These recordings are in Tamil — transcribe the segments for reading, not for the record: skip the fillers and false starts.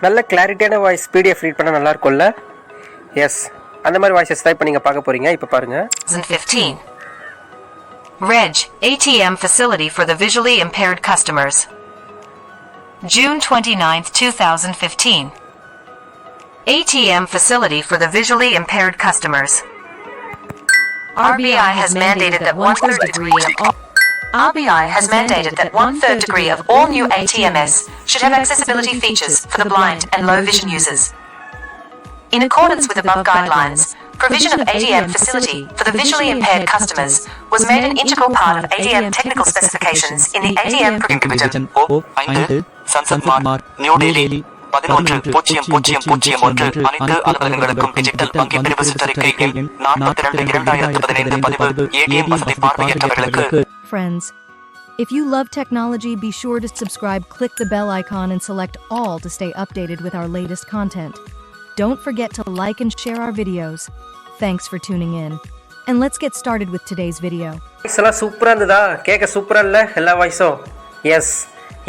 நல்ல கிளாரிட்டியான வாய்ஸ் பிடிஎஃப் ரீட் பண்ண நல்லா இருக்கும்ல? எஸ், அந்த மாதிரி வாய்ஸஸ் தான் இப்போ நீங்கள் பார்க்க போறீங்க. இப்போ பாருங்க. 2015 Reg ATM facility for the visually impaired customers. June 29, 2015 ATM facility for the visually impaired customers. RBI has mandated that 1/3 degree of all RBI has mandated that 1/3 degree of all new ATMs should have accessibility features for the blind and low vision users. In accordance with above guidelines, provision of ATM facility for the visually impaired customers was made an integral part of ATM technical specifications in the ATM Division 5 Sunset Mart, New Delhi 11,000,1 அனைத்து அலுவலகங்களுக்கும் டிஜிட்டல் வங்கி பிரிவு சுற்றறிக்கை எண் 42/2015 பதிவு ஏடிஎம் வசதி பார்வையற்றவர்களுக்கு. Friends, if you love technology, be sure to subscribe, click the bell icon and select all to stay updated with our latest content. Don't forget to like and share our videos. Thanks for tuning in. And let's get started with today's video. Voice எல்லாம் சூப்பராக இருந்ததா? கேட்க சூப்பராக இல்லை எல்லா வாய்ஸும்? எஸ்.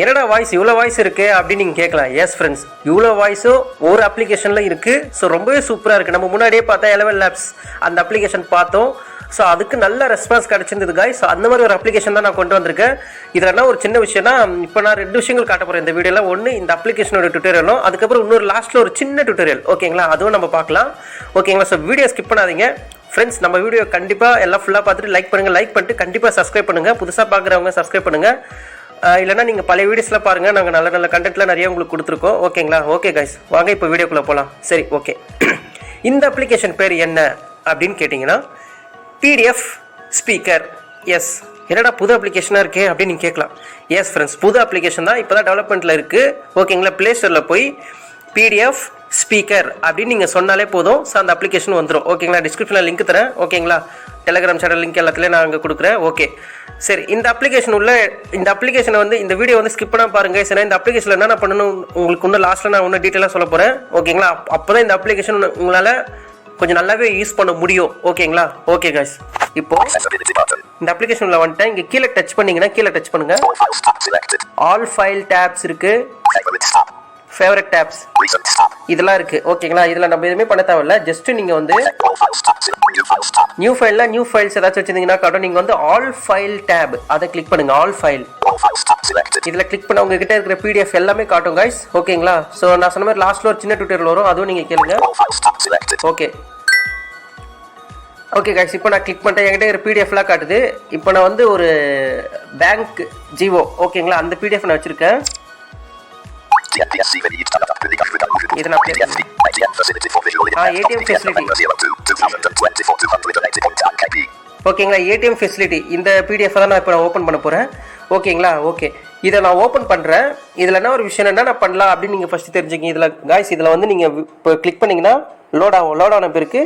என்னடா வாய்ஸ் இவ்வளோ வாய்ஸ் இருக்குது அப்படின்னு நீங்கள் கேட்கலாம். எஸ் ஃப்ரெண்ட்ஸ், இவ்வளோ வாய்ஸும் ஒரு அப்ளிகேஷனில் இருக்குது. ஸோ ரொம்பவே சூப்பராக இருக்குது. நம்ம முன்னாடியே பார்த்தா எலவன் லேப்ஸ் அந்த அப்ளிகேஷன் பார்த்தோம். ஸோ அதுக்கு நல்ல ரெஸ்பான்ஸ் கிடச்சிருந்தது காய். ஸோ அந்த மாதிரி ஒரு அப்ளிகேஷன் தான் நான் கொண்டு வந்திருக்கேன். இதில் என்ன ஒரு சின்ன விஷயம்னா, இப்போ நான் 2 விஷயங்கள் காட்ட போகிறேன் இந்த வீடியோவில். ஒன்று இந்த அப்ளிகேஷனோட டுட்டோரியலும், அதுக்கப்புறம் இன்னொரு லாஸ்ட்டில் ஒரு சின்ன டுட்டோரியல். ஓகேங்களா? அதுவும் நம்ம பார்க்கலாம். ஓகேங்களா? ஸோ வீடியோ ஸ்கிப் பண்ணாதீங்க ஃப்ரெண்ட்ஸ். நம்ம வீடியோ கண்டிப்பாக எல்லாம் ஃபுல்லாக பார்த்துட்டு லைக் பண்ணுங்கள். லைக் பண்ணிட்டு கண்டிப்பாக சப்ஸ்கிரைப் பண்ணுங்கள். புதுசாக பார்க்குறவங்க சப்ஸ்கிரைப் பண்ணுங்கள். இல்லைனா நீங்கள் பழைய வீடியோஸ்லாம் பாருங்கள். நாங்கள் நல்ல நல்ல கண்டென்ட்லாம் நிறைய உங்களுக்கு கொடுத்துருக்கோம். ஓகேங்களா? ஓகே கைஸ், வாங்க இப்போ வீடியோக்குள்ளே போகலாம். சரி, ஓகே. இந்த அப்ளிகேஷன் பேர் என்ன அப்படின்னு கேட்டிங்கன்னா பிடிஎஃப் ஸ்பீக்கர். எஸ், என்னடா புது அப்ளிகேஷனாக இருக்கே அப்படின்னு நீங்கள் கேட்கலாம். எஸ் ஃப்ரெண்ட்ஸ், புது அப்ளிகேஷன் தான், இப்போ தான் டெவலப்மெண்ட்டில் இருக்குது. ஓகேங்களா? ப்ளே ஸ்டோரில் போய் பிடிஎஃப் ஸ்பீக்கர் அப்படின்னு நீங்கள் சொன்னாலே போதும். ஸோ அந்த அப்ளிகேஷன் வந்துடும். ஓகேங்களா? டிஸ்கிரிப்ஷனில் லிங்க் தரேன். ஓகேங்களா? டெலிகிராம் சேனல் லிங்க் எல்லாத்துலேயும் நான் அங்கே கொடுக்குறேன். ஓகே சரி, இந்த அப்ளிகேஷன் உள்ள இந்த அப்ளிகேஷனை வந்து இந்த வீடியோ வந்து ஸ்கிப் பண்ணால் பாருங்கள். சரி, இந்த அப்ளிகேஷனில் என்ன பண்ணணும் உங்களுக்கு இன்னும் லாஸ்ட்டில் நான் இன்னும் டீட்டெயிலாக சொல்ல போகிறேன். ஓகேங்களா? அப்போ தான் இந்த அப்ளிகேஷன் உங்களால் கொஞ்சம் நல்லாவே யூஸ் பண்ண முடியும். ஓகேங்களா? ஓகே கைஸ், இப்போ இந்த அப்ளிகேஷன்ல வந்துட்டேன். இங்க கீழே டச் பண்ணீங்கன்னா கீழே டச் பண்ணுங்க. ஆல் ஃபைல் டேப்ஸ் இருக்கு, ஃபேவரட் டேப்ஸ் இதெல்லாம் இருக்கு. ஓகேங்களா? இதுல நம்ம எதுவுமே பண்ண தேவையில்ல. ஜஸ்ட் நீங்க வந்து நியூ ஃபைல்ல நியூ ஃபைல்ஸ் ஏதாச்சும் வச்சிருந்தீங்கன்னா காட்டும். நீங்க வந்து ஆல் ஃபைல் டேப் அதை கிளிக் பண்ணுங்க. ஆல் ஃபைல் இதுல கிளிக் பண்ண உங்ககிட்ட இருக்கிற பிடிஎஃப் எல்லாமே காட்டும் கைஸ். ஓகேங்களா? ஸோ நான் சொன்ன மாதிரி லாஸ்ட்ல ஒரு சின்ன டுட்டோரியல் வரும், அதுவும் நீங்க கேளுங்க. ஓகே ஓகே கைஸ், இப்போ நான் கிளிக் பண்ணிட்டேன். என்கிட்ட ஒரு பிடிஎஃப்லாம் காட்டுது. இப்போ நான் வந்து ஒரு பேங்க் ஜிஓ, ஓகேங்களா, அந்த பிடிஎஃப் நான் வச்சிருக்கேன். இது நான் ஏடிஎம் ஃபெசிலிட்டி. ஓகேங்களா? ஏடிஎம் ஃபெசிலிட்டி இந்த பிடிஎஃப் தான் நான் இப்போ ஓப்பன் பண்ண போகிறேன். ஓகேங்களா? ஓகே, இதை நான் ஓப்பன் பண்ணுறேன். இதில் என்ன ஒரு விஷயம் என்ன நான் பண்ணலாம் அப்படின்னு நீங்கள் ஃபஸ்ட்டு தெரிஞ்சுக்கிங்க. இதில் காய்ஸ் இதில் வந்து நீங்கள் இப்போ கிளிக் பண்ணிங்கன்னா லோட் ஆன பிறகு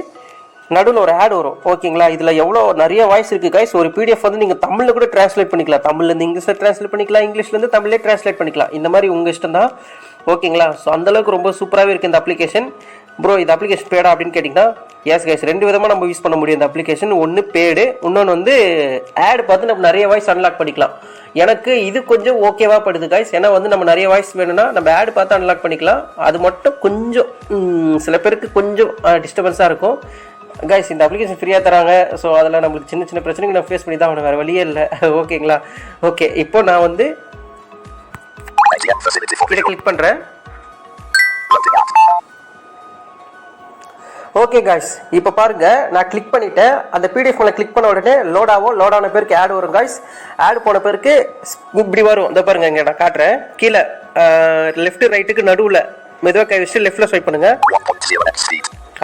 நடுவில் ஒரு ஆட் வரும். ஓகேங்களா? இதில் எவ்வளோ நிறைய வாய்ஸ் இருக்குது கைஸ். ஒரு பிடிஎஃப் வந்து நீங்கள் தமிழில் கூட ட்ரான்ஸ்லேட் பண்ணிக்கலாம். தமிழ்லேருந்து இங்கிலீஷில் ட்ரான்ஸ்லேட் பண்ணிக்கலாம், இங்கிலீஷ்லேருந்து தமிழ்லேயே ட்ரான்ஸ்லேட் பண்ணிக்கலாம். இந்த மாதிரி உங்கள் இஷ்டம் தான். ஓகேங்களா? ஸோ அந்தளவுக்கு ரொம்ப சூப்பராகவே இருக்குது இந்த அப்ளிகேஷன். ப்ரோ இந்த அப்ளிகேஷன் பேடா அப்படின்னு கேட்டிங்கன்னா எஸ் கைஸ், 2 விதமாக நம்ம யூஸ் பண்ண முடியும் இந்த அப்ளிகேஷன். ஒன்று பேடு, இன்னொன்று வந்து ஆட் பார்த்து நம்ம நிறைய வாய்ஸ் அன்லாக் பண்ணிக்கலாம். எனக்கு இது கொஞ்சம் ஓகேவா படுது கைஸ். ஏன்னா வந்து நம்ம நிறைய வாய்ஸ் வேணும்னா நம்ம ஆட் பார்த்து அன்லாக் பண்ணிக்கலாம். அது மட்டும் கொஞ்சம் சில பேருக்கு கொஞ்சம் டிஸ்டர்பன்ஸாக இருக்கும் கைஸ். இந்த அப்ளிகேஷன் ஃப்ரீயாக தராங்க. ஸோ அதில் நம்மளுக்கு சின்ன சின்ன பிரச்சனைக்கு நான் ஃபேஸ் பண்ணி தான் வேறு வழியே இல்லை. ஓகேங்களா? ஓகே, இப்போ நான் வந்து இதை கிளிக் பண்ணுறேன். ஓகே காய்ஸ், இப்போ பாருங்க நான் கிளிக் பண்ணிட்டேன். அந்த பிடிஎஃப் மேலே கிளிக் பண்ண உடனே லோட் ஆகும். லோட் ஆன பேருக்கு ஆட் வரும் காய்ஸ். ஆட் போன பேருக்கு இப்படி வரும். இந்த பாருங்க, இங்கே நான் காட்டுறேன். கீழே லெஃப்ட் ரைட்டுக்கு நடுவில் மெதுவாக கை வச்சுட்டு லெஃப்டில் ஸ்வைப் பண்ணுங்க.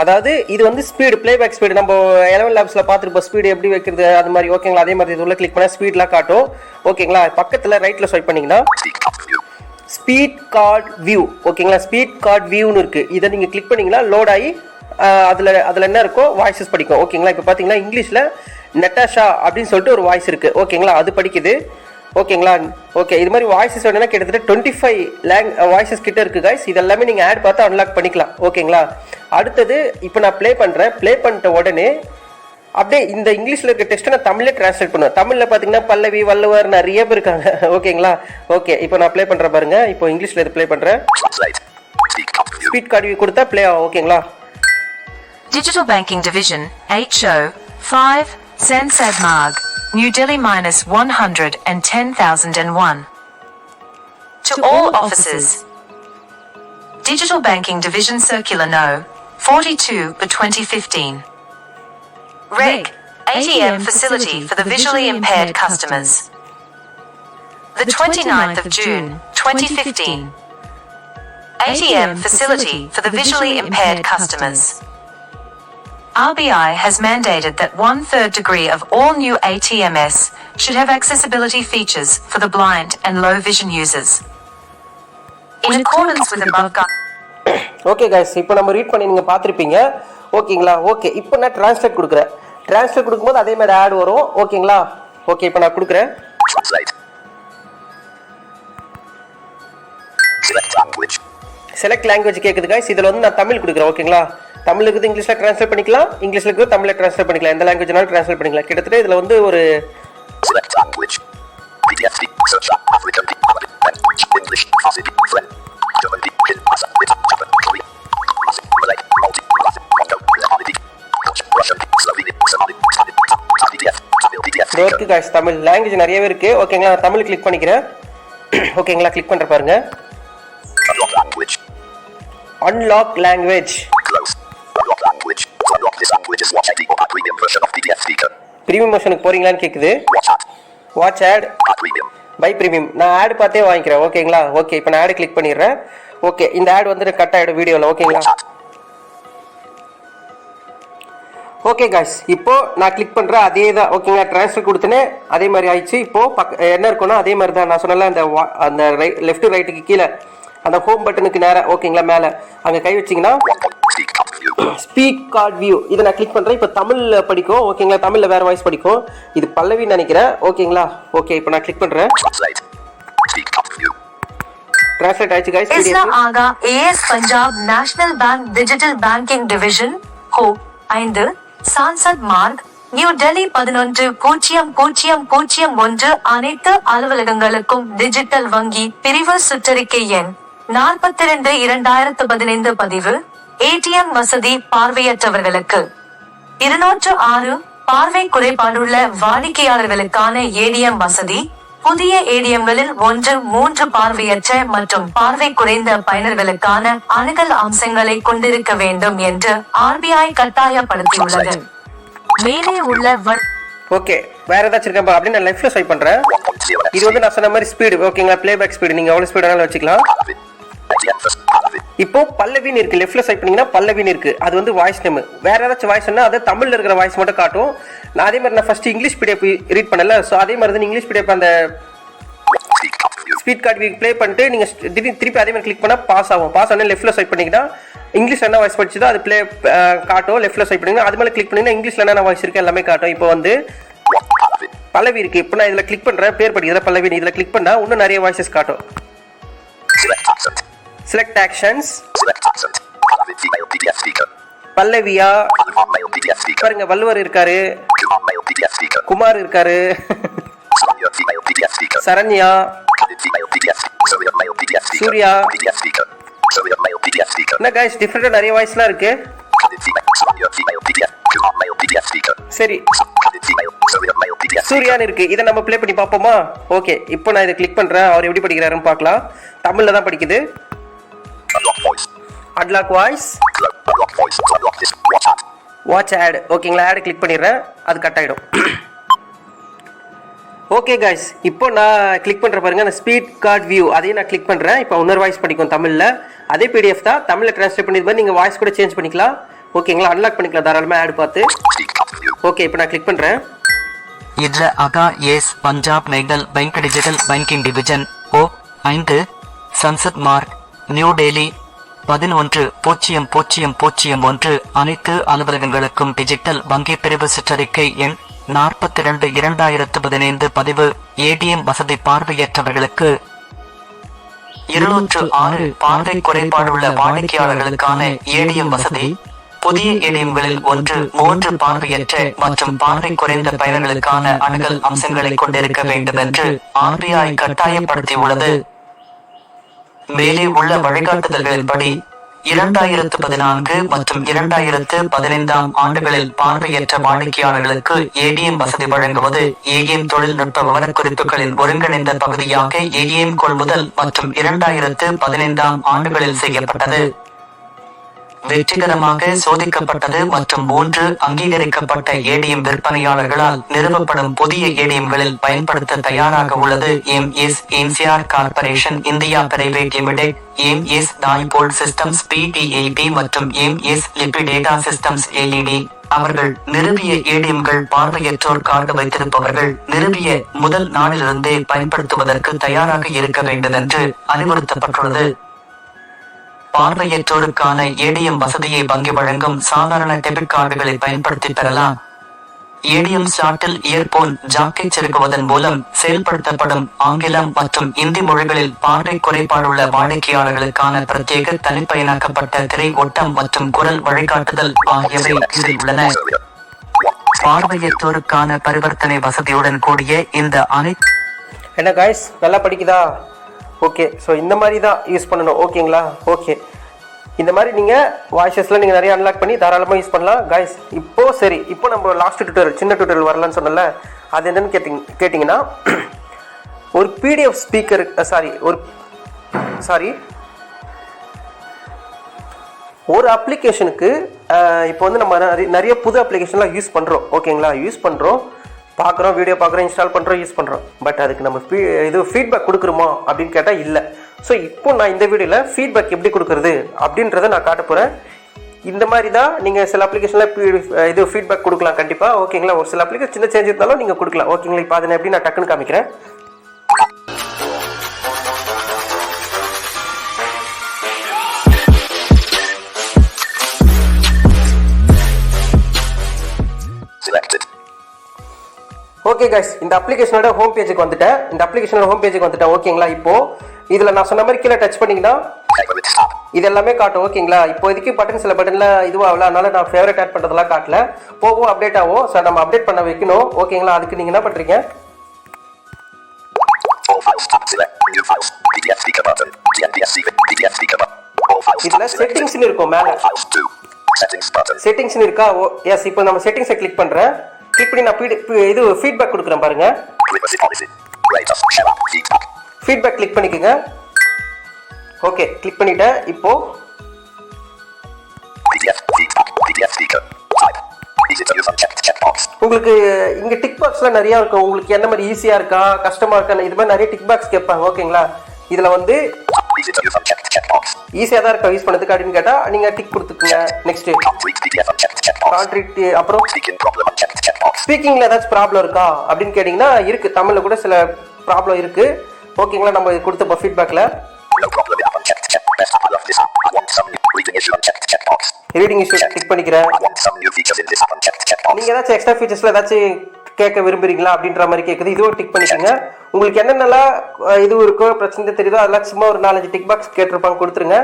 அதாவது இது வந்து ஸ்பீடு, பிளேபேக் ஸ்பீடு. நம்ம எலவன் லேப்ஸில் பார்த்துருப்போம் ஸ்பீடு எப்படி வைக்கிறது அது மாதிரி. ஓகேங்களா? அதே மாதிரி இது உள்ள கிளிக் பண்ணால் ஸ்பீட்லாம் காட்டும். ஓகேங்களா? பக்கத்தில் ரைட்டில் ஸ்வைப் பண்ணிங்கன்னா ஸ்பீட் கார்டு வியூ. ஓகேங்களா? ஸ்பீட் கார்டு வியூன்னு இருக்குது. இதை நீங்கள் கிளிக் பண்ணிங்கன்னா லோட் ஆகி அதில் என்ன இருக்கோ வாய்ஸஸ் படிக்கும். ஓகேங்களா? இப்போ பார்த்தீங்கன்னா இங்கிலீஷில் நெட்டாஷா அப்படின்னு சொல்லிட்டு ஒரு வாய்ஸ் இருக்குது. ஓகேங்களா? அது படிக்குது. ஓகேங்களா? ஓகே, இது மாதிரி வாய்ஸஸ் வேணும்னா கிட்டத்தட்ட 25 வாய்ஸஸ் கிட்ட இருக்குது கைஸ். இதெல்லாமே நீங்கள் ஆட் பார்த்து அன்லாக் பண்ணிக்கலாம். ஓகேங்களா? அடுத்தது இப்போ நான் ப்ளே பண்ணுறேன். ப்ளே பண்ணிட்ட உடனே அப்படியே இந்த இங்கிலீஷில் இருக்க டெஸ்ட்டை நான் தமிழ்லேயே ட்ரான்ஸ்லேட் பண்ணுவேன். தமிழில் பார்த்தீங்கன்னா பல்லவி, வள்ளுவர் நிறைய பேர் இருக்காங்க. ஓகேங்களா? ஓகே, இப்போ நான் ப்ளே பண்ணுறேன் பாருங்க. இப்போ இங்கிலீஷில் இது ப்ளே பண்ணுறேன். ஸ்பீட் கார்டு வியூ கொடுத்தா ப்ளே ஆகும். ஓகேங்களா? Digital Banking Division, 8 5 Sensad Marg, New Delhi -110,001. To all officers. Digital Banking Division Circular No. 42/2015. Reg. ATM Facility for the Visually Impaired Customers. The 29th of June, 2015. ATM Facility for the Visually Impaired Customers. RBI has mandated that 1/3 degree of all new ATMs should have accessibility features for the blind and low vision users. In accordance with above okay guys, இப்போ நம்ம ரீட் பண்ணி நீங்கள் பார்த்துருப்பீங்க. ஓகேங்களா? ஓகே, இப்போ நான் ட்ரான்ஸ்லேட் கொடுக்குறேன். ட்ரான்ஸ்லேட் கொடுக்கும்போது அதே மாதிரி ஆட் வரும். ஓகேங்களா? ஓகே, இப்போ நான் கொடுக்குறேன். செலக்ட் லாங்குவேஜ் கேட்குது கைஸ். இதில் வந்து நான் தமிழ் கொடுக்குறேன். ஓகேங்களா? தமிழ் இருக்குது, இங்கிலீஷில் ட்ரான்ஸ்லேட் பண்ணிக்கலாம், இங்கிலீஷில் இருக்குது தமிழில் ட்ரான்ஸ்லேட் பண்ணிக்கலாம், எந்த லாங்குவேஜ்னாலும் ட்ரான்ஸ்லேட் பண்ணிக்கலாம். கிட்டத்தட்ட இதில் வந்து ஒரு இருக்கு கைஸ். தமிழ் லாங்குவேஜ் நிறையவே இருக்கு. ஓகேங்களா? நான் தமிழ் கிளிக் பண்ணிக்கிறேன். ஓகேங்களா? கிளிக் பண்ற பாருங்க. Unlock language. பிரீமியம் வெர்ஷனுக்கு போறீங்களான்னு கேக்குது. Watch ad buy premium. நான் ஆட் பார்த்தே வாங்கிக்கிறேன். ஓகேங்களா? ஓகே, இப்போ நான் ஆட் கிளிக் பண்ணிடுறேன். ஓகே, இந்த ஆட் வந்து கட் ஆயிடும் வீடியோல. ஓகேங்களா? ஓகே காய்ஸ், இப்போ நான் கிளிக் பண்ணுறேன். அதே தான். ஓகேங்களா? ட்ரான்ஸ்ஃபர் கொடுத்தனே அதே மாதிரி ஆயிடுச்சு. இப்போ என்ன இருக்குன்னா அதே மாதிரி தான் நான் சொன்னல, அந்த லெஃப்ட் ரைட்டுக்கு கீழே அந்த ஹோம் பட்டனுக்கு நேரம். ஓகேங்களா? மேலே அங்கே கை வச்சிங்கன்னா ஸ்பீக் கார்டு வியூ, இதை நான் கிளிக் பண்ணுறேன். இப்போ தமிழில் படிக்கும். ஓகேங்களா? தமிழில் வேறு வாய்ஸ் படிக்கும். இது பல்லவின்னு நினைக்கிறேன். ஓகேங்களா? ஓகே, இப்போ நான் கிளிக் பண்ணுறேன். ட்ரான்ஸ்லேட் ஆயிடுச்சு காய்ஸ். इसका आगा एएस Punjab National Bank digital banking division हो 5 சான்சத் மார்க், நியூ டெல்லி 11,001 அனைத்து அலுவலகங்களுக்கும் டிஜிட்டல் வங்கி பிரிவு சுற்றறிக்கை எண் 42/2015 பதிவு. ஏடிஎம் வசதி பார்வையற்றவர்களுக்கு 206 பார்வை குறைபாடுள்ள வாடிக்கையாளர்களுக்கான ஏடிஎம் வசதி. புதிய ஏடிஎம்களில் 3 பார்வையற்ற மற்றும் பார்வை குறைந்த பயனர்களுக்கான அணுகல் அம்சங்களை கொண்டிருக்க வேண்டும் என்று ஆர்பிஐ கட்டாயப்படுத்தியுள்ளது. மேலே உள்ள ஓகே, வேற ஏதாச்சும் இருக்கா அப்படின்னு நான் லெஃப்ட்ல ஸ்வைப் பண்றேன். இது வந்து நான் சொன்ன மாதிரி ஸ்பீடு. ஓகேங்களா? ப்ளேபேக் ஸ்பீடு நீங்க எவ்வளவு ஸ்பீடு வேணாலும் வச்சுக்கலாம். இப்போ பல்லவின்னு இருக்கு. லெஃப்ட்ல ஸ்வைப் பண்ணீங்கன்னா பல்லவின்னு இருக்கு. அது வந்து வாய்ஸ் நேம். வேற ஏதாச்சும் வாய்ஸ்னா அது தமிழ்ல இருக்கிற வாய்ஸ் மட்டும் காட்டும். நான் அதே மாதிரி நான் ஃபர்ஸ்ட் இங்கிலீஷ் பிடிஎஃப் ரீட் பண்ணல, ஸோ அதே மாதிரி தான் இங்கிலீஷ் பிடிஎஃப் அந்த ஸ்பீட் கார்டு ப்ளே பண்ணிட்டு நீங்க திருப்பி அதே மாதிரி கிளிக் பண்ணா பாஸ் ஆகும். பாஸ் ஆனால் லெஃப்ட்ல ஸ்வைப் பண்ணீங்கன்னா இங்கிலீஷ்ல என்ன வாய்ஸ் படிச்சதோ அது ப்ளே காட்டும். லெஃப்ட்ல ஸ்வைப் பண்ணீங்கன்னா அது மேலே கிளிக் பண்ணீங்கன்னா இங்கிலீஷ்ல என்ன வாய்ஸ் இருக்கு எல்லாமே காட்டும். இப்போ வந்து பல்லவி இருக்கு. இப்போ நான் இதுல கிளிக் பண்றேன். பேர் படிக்கிற பல்லவி. இதுல கிளிக் பண்ணா இன்னும் நிறைய வாய்ஸஸ் காட்டும். Select actions. பல்லவியா பாருங்க, வள்ளுவர் இருக்காரு, குமார் இருக்காரு, சரண்யா, சூர்யா. என்ன गाइस, டிஃபரெண்டா நிறைய வாய்ஸ்லாம் இருக்கு. சரி, சூர்யான்னு இருக்கு. இதை நம்ம ப்ளே பண்ணி பார்ப்போமா? ஓகே, இப்போ நான் இதை கிளிக் பண்றேன். அவர் எப்படி படிக்கிறாருன்னு பார்க்கலாம். தமிழ்ல தான் படிக்குது. Unlock voice, watch ad. ஓகேங்களா? ஆட் கிளிக் பண்ணிடுறேன். அது கட் ஆயிடும். ஓகே गाइस, இப்போ நான் கிளிக் பண்ற பாருங்க, அந்த ஸ்பீட் கார்டு வியூ அதையும் நான் கிளிக் பண்றேன். இப்போ இன்னொரு வாய்ஸ் படிக்கும் தமிழ்ல. அதே பிடிஎஃப் தான், தமிழ்ல டிரான்ஸ்லேட் பண்ணி நீங்க வாய்ஸ் கூட சேஞ்ச் பண்ணிக்கலாம். ஓகேங்களா? அன்லாக் பண்ணிக்கலாம் தாராளமா ஆட் பார்த்து. ஓகே, இப்போ நான் கிளிக் பண்றேன். இதுல அகா எஸ் Punjab National Bank digital banking division ஓ 5 சன்சத் மார்க், நியூ டெல்லி 11,001 அனைத்து அலுவலகங்களுக்கும் டிஜிட்டல் வங்கி பிரிவு சுற்றறிக்கை எண் 42/2015 பதிவு. ஏடிஎம் வசதி பார்வையற்றவர்களுக்கு 206 பார்வை குறைபாடுள்ள வாடிக்கையாளர்களுக்கான ஏடிஎம் வசதி. புதிய ஏடிஎம்களில் 3 பார்வையற்ற மற்றும் பார்வை குறைந்த பயனர்களுக்கான அணுகல் அம்சங்களை கொண்டிருக்க வேண்டும் என்று ஆர்பிஐ கட்டாயப்படுத்தியுள்ளது. மேலே உள்ள வழிகாட்டுதல்களின்படி 2014 மற்றும் 2015 ஆண்டுகளில் பார்வையற்ற வாடிக்கையாளர்களுக்கு ஏடிஎம் வசதி வழங்குவது ஏடிஎம் தொழில்நுட்ப விவரக்குறிப்புகளின் ஒருங்கிணைந்த பகுதியாக ஏடிஎம் கொள்முதல் மற்றும் 2015 ஆண்டுகளில் செய்யப்பட்டது. வெற்றிகரமாக சோதிக்கப்பட்டது மற்றும் 3 அங்கீகரிக்கப்பட்ட ஏடிஎம் விற்பனையாளர்களால் நிறுவப்படும் புதிய ஏடிஎம்களில் பயன்படுத்த தயாராக உள்ளது. NCR corporation India private limited, Diebold systems பிடிஏபி மற்றும் லிபிடேட்டா சிஸ்டம்ஸ் எல்இடி. அவர்கள் நிறுவிய ஏடிஎம்கள் பார்வையற்றோர் கார்டு வைத்திருப்பவர்கள் நிறுவிய முதல் நாளிலிருந்தே பயன்படுத்துவதற்கு தயாராக இருக்க வேண்டும் என்று அறிவுறுத்தப்பட்டுள்ளது. பார்வையற்றோருக்கான ஏடிஎம் வசதியை வங்கி வழங்கும் சாதாரண டெபிட் கார்டுகளை பயன்படுத்தி பெறலாம். ஏடிஎம் ஸ்லாட்டில் இயர்போன் ஜாக்கை செருகுவதன் மூலம் செயல்படுத்தப்படும் ஆங்கிலம் மற்றும் இந்தி மொழிகளில் பார்வை குறைபாடுள்ள வாடிக்கையாளர்களுக்கான பிரத்யேக தனிப்பயனாக்கப்பட்ட திரை ஓட்டம் மற்றும் குரல் வழிகாட்டுதல் ஆகியவை இதில் உள்ளன. பார்வையற்றோருக்கான பரிவர்த்தனை வசதியுடன் கூடிய இந்த அனைத்து என்ன காய்ஸ், நல்லா படிக்குதா? ஓகே, ஸோ இந்த மாதிரி தான் யூஸ் பண்ணணும். ஓகேங்களா? ஓகே, இந்த மாதிரி நீங்கள் வாய்ஸஸ்லாம் நீங்கள் நிறைய அன்லாக் பண்ணி தாராளமாக யூஸ் பண்ணலாம் காய்ஸ். இப்போ நம்ம லாஸ்ட் ட்யூட்டோரியல், சின்ன ட்யூட்டோரியல் வரலான்னு சொன்னல, அது என்னன்னு கேட்டிங்கன்னா ஒரு பிடிஎஃப் ஸ்பீக்கர் ஒரு அப்ளிகேஷனுக்கு இப்போ வந்து நம்ம நிறைய புது அப்ளிகேஷன்லாம் யூஸ் பண்ணுறோம். ஓகேங்களா? யூஸ் பண்ணுறோம், பார்க்குறோம், வீடியோ பார்க்குறோம், இன்ஸ்டால் பண்ணுறோம், யூஸ் பண்ணுறோம். பட் அதுக்கு நம்ம ஃபீட்பேக் கொடுக்குறோமா அப்படின்னு கேட்டால் இல்லை. ஸோ இப்போ நான் இந்த வீடியோவில் ஃபீட்பேக் எப்படி கொடுக்குறது அப்படின்றத நான் காட்ட போகிறேன். இந்த மாதிரி தான் நீங்கள் சில அப்ளிகேஷனில் ஃபீட்பேக் கொடுக்கலாம் கண்டிப்பாக. ஓகேங்களா? ஒரு சில அப்ளிகேஷன் சின்ன சேஞ்ச் இருந்தாலும் நீங்கள் கொடுக்கலாம். ஓகேங்களா? இப்போ அதை எப்படி நான் டக்குன்னு காமிக்கிறேன். ஓகே கைஸ், இந்த அப்ளிகேஷனோட ஹோம் பேஜுக்கு வந்துட்டேன். ஓகேங்களா? இப்போ இதில் நான் சொன்ன மாதிரி கீழே டச் பண்ணிங்கன்னா இது எல்லாமே காட்டும். ஓகேங்களா? இப்போதைக்கு சில பட்டனில் இதுவாகல, அதனால நான் ஃபேவரட் ஆட் பண்ணுறதெல்லாம் காட்டல. போகும், அப்டேட் ஆகும். சார் நம்ம அப்டேட் பண்ண வைக்கணும். ஓகேங்களா? அதுக்கு நீங்கள் என்ன பண்ணுறீங்க, இதில் செட்டிங்ஸ்னு இருக்கும். மேலே செட்டிங்ஸ்னு இருக்கா? எஸ், இப்போ நம்ம செட்டிங்ஸை கிளிக் பண்ணுறேன். கிளிக் பண்ணி நான் ஃபீட்பேக் கொடுக்குறேன் பாருங்க. ஃபீட்பேக் கிளிக் பண்ணிக்கோங்க. ஓகே, கிளிக் பண்ணிட்டேன். இப்போ உங்களுக்கு இங்க டிக் பாக்ஸ்லாம் நிறைய இருக்கும். உங்களுக்கு என்ன மாதிரி ஈஸியா இருக்கா, கஷ்டமா இருக்கா, இது மாதிரி நிறைய டிக் பாக்ஸ் கேட்பாங்க. ஓகேங்களா? இதுல வந்து ஈஸியா தான் இருக்கா யூஸ் பண்ணதுக்கு அப்படின்னு கேட்டா நீங்க டிக் கொடுத்துக்குங்க. நெக்ஸ்ட் கான்ட்ரிக்ட், அப்புறம் ஸ்பீக்கிங்ல ஏதாச்சும் ப்ராப்ளம் இருக்கா அப்படின்னு கேட்டீங்கன்னா இருக்கு. தமிழ்ல கூட சில ப்ராப்ளம் இருக்கு. ஓகேங்களா? நம்ம கொடுத்த ஃபீட்பேக்ல ரீடிங் இஷ்யூ கிளிக் பண்ணிக்கிறேன். நீங்க ஏதாச்சும் எக்ஸ்ட்ரா ஃபீச்சர்ஸ்ல ஏதாச்சும் கேட்க விரும்புறீங்களா அப்படின்ற மாதிரி கேட்குது. இதுவும் டிக் பண்ணிக்கோங்க. உங்களுக்கு என்னென்னலாம் இது இருக்கோ பிரச்சனை தெரியுதோ அதெல்லாம் சும்மா ஒரு 4-5 டிக் பாக்ஸ் கேட்டிருப்பாங்க, கொடுத்துருங்க.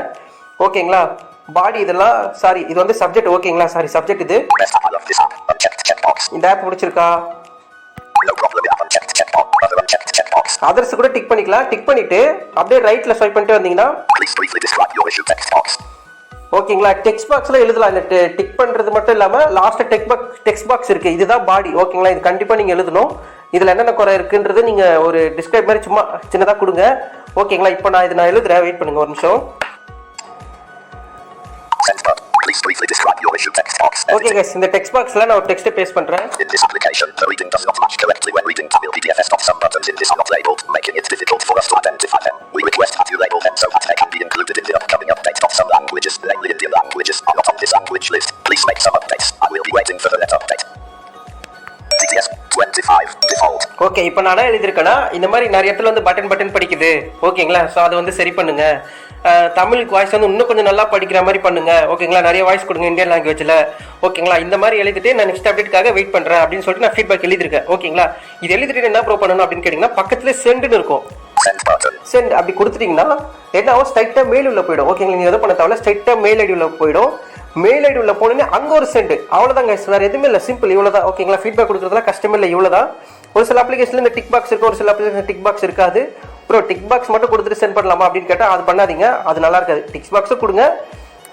ஓகேங்களா? பாடி இதெல்லாம் இது வந்து சப்ஜெக்ட். ஓகேங்களா? சப்ஜெக்ட் இது. இந்த ஆப் பிடிச்சிருக்கா? அதர்ஸ் கூட டிக் பண்ணிக்கலாம். டிக் பண்ணிட்டு அப்படியே ரைட்ல ஸ்வைப் பண்ணிட்டு வந்தீங்கன்னா ஓகேங்களா, டெக்ஸ்ட் பாக்ஸ்ல எழுதலாம். இந்த டிக் பண்றது மட்டும் இல்லாம லாஸ்ட் டெக்ஸ்ட் பாக்ஸ் இருக்கு, இதுதான் பாடி. ஓகேங்களா? இது கண்டிப்பா நீங்க எழுதணும். இதுல என்னென்ன குறை இருக்குன்றது நீங்க ஒரு டிஸ்கிரைப் மாதிரி சும்மா சின்னதா கொடுங்க. ஓகேங்களா? இப்போ நான் எழுதுறேன், வெயிட் பண்ணுங்க ஒரு நிமிஷம். Okay guys, இந்த text boxல நான் ஒரு text paste பண்றேன். In this application, the reading does not match correctly when reading Tamil PDFs. Some buttons in this are not labeled, making it difficult for us to identify them. We request that you label them so that they can be included in the upcoming updates of some languages, namely Indian languages, are not on this language list. Please make some updates. I will be waiting for the next update. TTS 25 default. Okay, இப்போ நான் என்ன எழுதிருக்கேன்னா இந்த மாதிரி நிறைய இடத்துல வந்து பட்டன் படிக்குது. ஓகேங்களா? ஸோ அதை வந்து சரி பண்ணுங்க. தமிழுக்கு வாய்ஸ் வந்து இன்னும் கொஞ்சம் நல்லா படிக்கிற மாதிரி பண்ணுங்க. ஓகேங்களா? நிறைய வாய்ஸ் கொடுங்க இந்தியன் லாங்குவேஜில். ஓகேங்களா? இந்த மாதிரி எழுதிட்டு நான் நெக்ஸ்ட் அப்டேட்டுக்காக வெயிட் பண்ணுறேன் அப்படின்னு சொல்லிட்டு நான் ஃபீட்பேக் எழுதிருக்கேன். ஓகேங்களா? இது எழுதிட்டு என்ன ப்ரோ பண்ணணும் அப்படின்னு கேட்டிங்கன்னா பக்கத்துல சென்ட்னு இருக்கும். சென்ட் அப்படி கொடுத்துட்டீங்கன்னா என்ன ஆகும், ஸ்ட்ரைட்டாக மெயில் உள்ள போயிடும். ஓகேங்களா? நீங்கள் எதுவும் பண்ண தேவையில்ல, ஸ்ட்ரைட்டாக மெயில் ஐடி உள்ள போயிடும். மெயில் ஐடி உள்ள போனோன்னே அங்கே ஒரு சென்ட், அவ்வளோதாங்க. வேறு எதுவுமே இல்லை, சிம்பிள், இவ்வளோதான். ஓகேங்களா? ஃபீட்பேக் கொடுக்குறதுலாம் கஷ்டமே இல்லை, இவ்வளோதான். ஒரு சில அப்ளிகேஷனில் இந்த டிக் பாக்ஸ் இருக்கும், ஒரு சில அப்ளிகேஷன் டிக் பாக்ஸ் இருக்காது. ப்ரோ டிக் பாக்ஸ் மட்டும் கொடுத்துட்டு சென்ட் பண்ணலாமா அப்படின்னு கேட்டால் அது பண்ணாதீங்க, அது நல்லா இருக்காது. டிக் பாக்ஸும் கொடுங்க,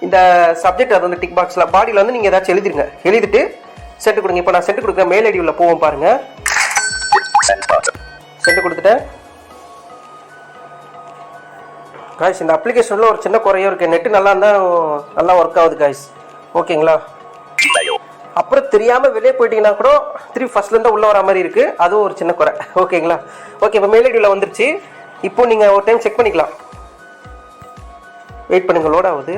இந்த சப்ஜெக்ட் அது வந்து டிக் பாக்ஸில் பாடியில் வந்து நீங்கள் ஏதாச்சும் எழுதிருங்க. எழுதிட்டு சென்ட் கொடுங்க. இப்போ நான் சென்ட் கொடுக்குற மெயில் ஐடி உள்ள போவோம் பாருங்கள். சென்ட் கொடுத்துட்டேன். காய்ஸ் இந்த அப்ளிகேஷனில் ஒரு சின்ன குறையும் இருக்குது. நெட்டு நல்லா இருந்தால் நல்லா ஒர்க் ஆகுது காய்ஸ். ஓகேங்களா? அப்புறம் தெரியாமல் வெளியே போயிட்டீங்கன்னா கூட திருப்பி ஃபர்ஸ்ட்லேருந்து உள்ளே வர மாதிரி இருக்குது. அதுவும் ஒரு சின்ன குறை. ஓகேங்களா? ஓகே, இப்போ மெயில் ஐடியில் வந்துருச்சு. இப்போ நீங்கள் ஒரு டைம் செக் பண்ணிக்கலாம். வெயிட் பண்ணுங்க, லோட் ஆகுது.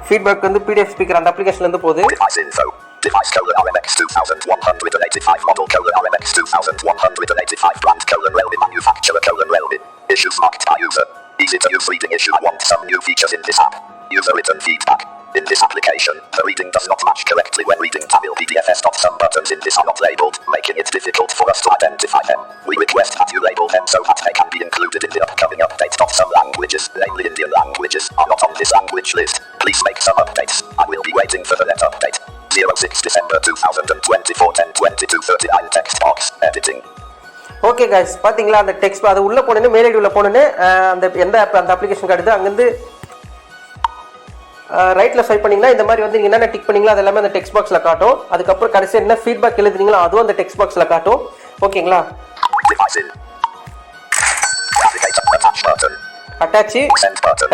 ஃபீட்பேக் வந்து பிடிஎஃப் ஸ்பீக்கர் அந்த அப்ளிகேஷன்லேருந்து போகுது. Device colon RMX 2185 model colon RMX 2185 brand colon relevant manufacturer colon relevant issues marked by user. Easy to use reading issue. I want some new features in this app. User written feedback. In this application, the reading does not match correctly when reading Tamil PDFs. Some buttons in this are not labeled, making it difficult for us to identify them. We request that you label them so that they can be included in the upcoming updates. Some languages, namely Indian languages, are not on this language list. Please make some updates. I will be waiting for the next update. 06 December 2024 10:22:39 text box editing. Okay guys, பார்த்தீங்களா அந்த டெக்ஸ்ட் அது உள்ளே போனேன்னு மெயில் ஐடி உள்ள போனேன்னு அந்த எந்த ஆப் அந்த அப்ளிகேஷன் காட்டுது. அங்கேருந்து ரைட்டில் ஸ்வைப் பண்ணிங்கன்னா இந்த மாதிரி வந்து நீங்கள் என்னென்ன டிக் பண்ணிங்களோ அது எல்லாமே அந்த டெக்ஸ்ட் பாக்ஸில் காட்டும். அதுக்கப்புறம் கடைசி என்ன ஃபீட்பேக் எழுதுனீங்களோ அதுவும் அந்த டெக்ஸ்ட் பாக்ஸில் காட்டும். ஓகேங்களா? அட்டாச்சு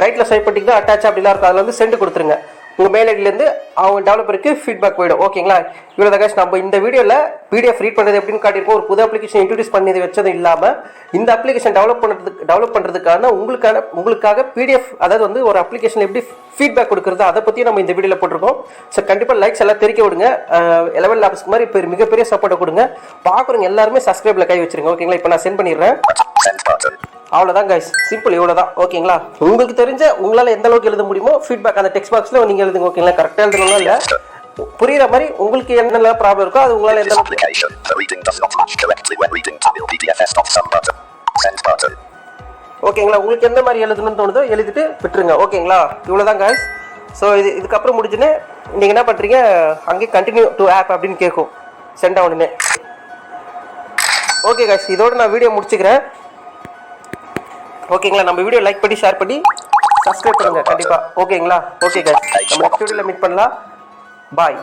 ரைட்டில் ஸ்வைப் பண்ணிங்கன்னா அட்டாச் அப்படிலாம் இருக்கும். அதில் வந்து சென்ட் கொடுத்துருங்க. உங்கள் மெயில் ஐடியிலேருந்து அவங்க டெவலப்பருக்கு ஃபீட்பேக் போயிடும். ஓகேங்களா? இவ்வளோ தான். நம்ம இந்த வீடியோவில் பிடிஎஃப் ரீட் பண்ணுறது எப்படின்னு காட்டியிருக்கோம். ஒரு புது அப்ளிகேஷன் இன்ட்ரடியூஸ் பண்ணி வச்சது இல்லாமல் இந்த அப்ளிகேஷன் டெவலப் பண்ணுறதுக்கான உங்களுக்காக பிடிஎஃப், அதாவது வந்து ஒரு அப்ளிகேஷன் எப்படி ஃபீட்பேக் கொடுக்குறது அதை பற்றி நம்ம இந்த வீடியோவில் போட்டிருக்கோம். ஸோ கண்டிப்பாக லைக்ஸ் எல்லாம் தெரிவிக்க விடுங்க. 11 லேப்ஸ்க்கு மாதிரி இப்போ மிகப்பெரிய சப்போர்ட்டை கொடுங்க. பார்க்குறவங்க எல்லாருமே சப்ஸ்கிரைபில் கை வச்சிருங்க. ஓகேங்களா? இப்போ நான் சென்ட் பண்ணிடுறேன். அவ்வளோதான் கைஸ், சிம்பிள், இவ்வளோ தான். ஓகேங்களா? உங்களுக்கு தெரிஞ்ச உங்களால் எந்த அளவுக்கு எழுத முடியுமோ ஃபீட்பேக் அந்த டெக்ஸ்ட் பாக்ஸில் நீங்கள் எழுதுங்க. ஓகேங்களா? கரெக்டாக எழுதணும் இல்லை, புரியுற மாதிரி உங்களுக்கு என்னென்ன ப்ராப்ளம் இருக்கோ அது உங்களால் எந்த அளவுக்கு. ஓகேங்களா? உங்களுக்கு எந்த மாதிரி எழுதணும்னு தோணுதோ எழுதிட்டு விட்டுருங்க. ஓகேங்களா? இவ்வளோ தான் கைஸ். ஸோ இதுக்கப்புறம் முடிஞ்சுன்னு நீங்கள் என்ன பண்ணுறீங்க, அங்கேயே கண்டினியூ டு ஆப் அப்படின்னு கேட்கும் சென்ட் ஆகணுன்னு. ஓகே கைஸ், இதோட நான் வீடியோ முடிச்சுக்கிறேன். ஓகேங்களா? நம்ம வீடியோ லைக் பண்ணி ஷேர் பண்ணி சப்ஸ்கிரைப் பண்ணுங்க கண்டிப்பாக. ஓகேங்களா? ஓகே கைஸ், நம்ம நெக்ஸ்ட் வீடியோவில் மீட் பண்ணலாம். பாய்.